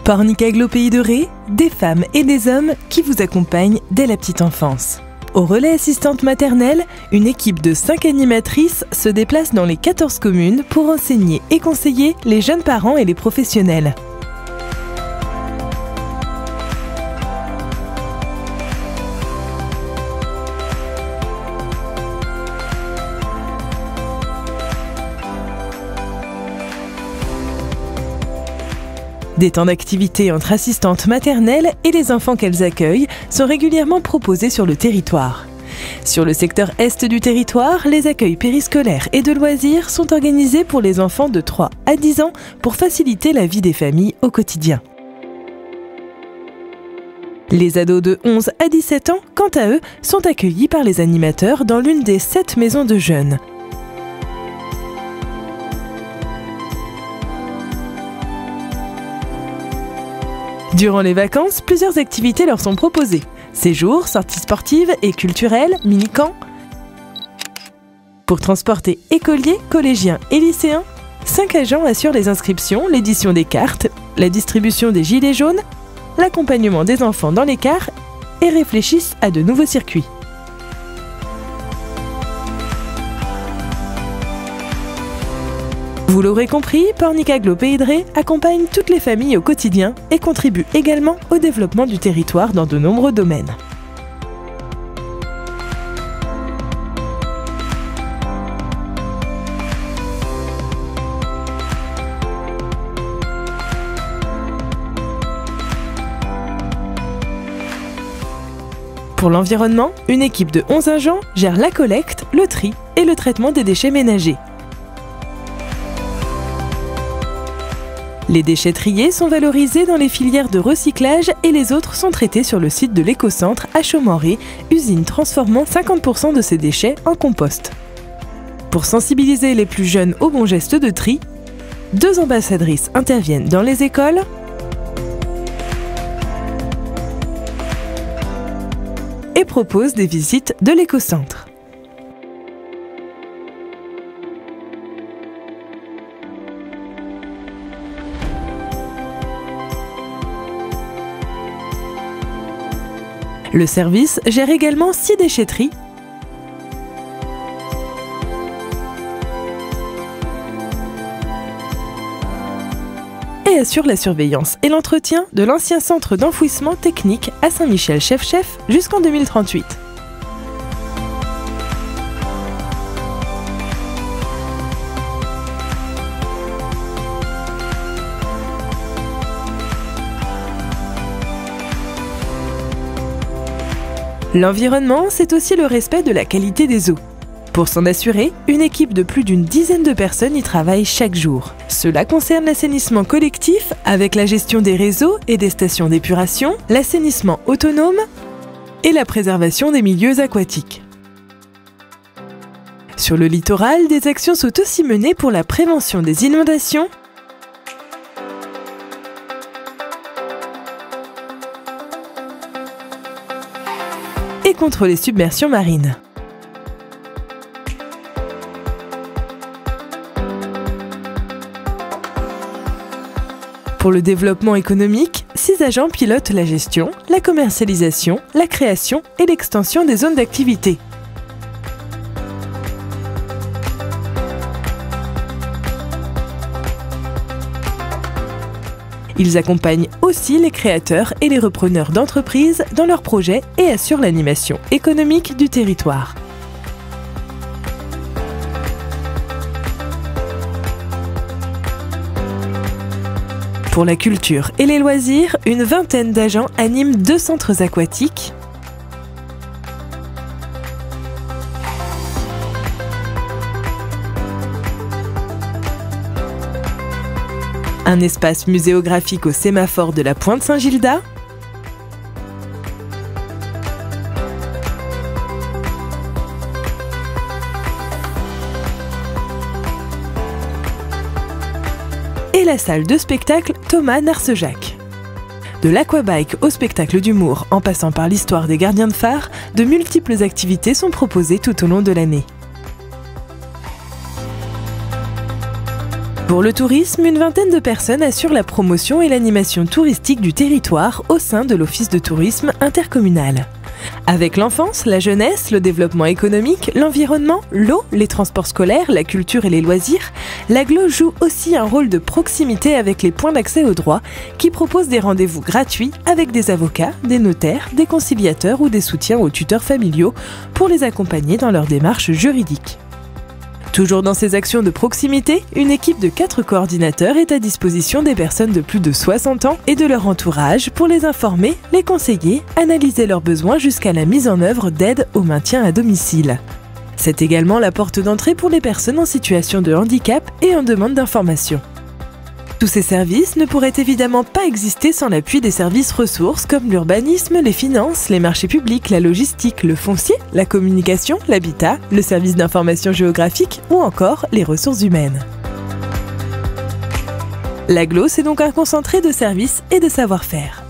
Pornicaglo Pays de Ré, des femmes et des hommes qui vous accompagnent dès la petite enfance. Au relais assistante maternelle, une équipe de 5 animatrices se déplace dans les 14 communes pour enseigner et conseiller les jeunes parents et les professionnels. Des temps d'activité entre assistantes maternelles et les enfants qu'elles accueillent sont régulièrement proposés sur le territoire. Sur le secteur est du territoire, les accueils périscolaires et de loisirs sont organisés pour les enfants de 3 à 10 ans pour faciliter la vie des familles au quotidien. Les ados de 11 à 17 ans, quant à eux, sont accueillis par les animateurs dans l'une des 7 maisons de jeunes. Durant les vacances, plusieurs activités leur sont proposées. Séjours, sorties sportives et culturelles, mini-camps. Pour transporter écoliers, collégiens et lycéens, 5 agents assurent les inscriptions, l'édition des cartes, la distribution des gilets jaunes, l'accompagnement des enfants dans les cars et réfléchissent à de nouveaux circuits. Vous l'aurez compris, Pornicaglo Pays de Ré accompagne toutes les familles au quotidien et contribue également au développement du territoire dans de nombreux domaines. Pour l'environnement, une équipe de 11 agents gère la collecte, le tri et le traitement des déchets ménagers. Les déchets triés sont valorisés dans les filières de recyclage et les autres sont traités sur le site de l'écocentre à Chaumoré, usine transformant 50% de ces déchets en compost. Pour sensibiliser les plus jeunes aux bons gestes de tri, 2 ambassadrices interviennent dans les écoles et proposent des visites de l'écocentre. Le service gère également 6 déchetteries et assure la surveillance et l'entretien de l'ancien centre d'enfouissement technique à Saint-Michel-Chef-Chef jusqu'en 2038. L'environnement, c'est aussi le respect de la qualité des eaux. Pour s'en assurer, une équipe de plus d'une dizaine de personnes y travaille chaque jour. Cela concerne l'assainissement collectif avec la gestion des réseaux et des stations d'épuration, l'assainissement autonome et la préservation des milieux aquatiques. Sur le littoral, des actions sont aussi menées pour la prévention des inondations et contre les submersions marines. Pour le développement économique, 6 agents pilotent la gestion, la commercialisation, la création et l'extension des zones d'activité. Ils accompagnent aussi les créateurs et les repreneurs d'entreprises dans leurs projets et assurent l'animation économique du territoire. Pour la culture et les loisirs, une vingtaine d'agents animent 2 centres aquatiques, un espace muséographique au sémaphore de la Pointe Saint-Gilda, et la salle de spectacle Thomas Narcejac. De l'aquabike au spectacle d'humour en passant par l'histoire des gardiens de phare, de multiples activités sont proposées tout au long de l'année. Pour le tourisme, une vingtaine de personnes assurent la promotion et l'animation touristique du territoire au sein de l'Office de tourisme intercommunal. Avec l'enfance, la jeunesse, le développement économique, l'environnement, l'eau, les transports scolaires, la culture et les loisirs, l'AGLO joue aussi un rôle de proximité avec les points d'accès au droit qui proposent des rendez-vous gratuits avec des avocats, des notaires, des conciliateurs ou des soutiens aux tuteurs familiaux pour les accompagner dans leurs démarches juridiques. Toujours dans ces actions de proximité, une équipe de 4 coordinateurs est à disposition des personnes de plus de 60 ans et de leur entourage pour les informer, les conseiller, analyser leurs besoins jusqu'à la mise en œuvre d'aides au maintien à domicile. C'est également la porte d'entrée pour les personnes en situation de handicap et en demande d'information. Tous ces services ne pourraient évidemment pas exister sans l'appui des services ressources comme l'urbanisme, les finances, les marchés publics, la logistique, le foncier, la communication, l'habitat, le service d'information géographique ou encore les ressources humaines. L'AGLO, c'est donc un concentré de services et de savoir-faire.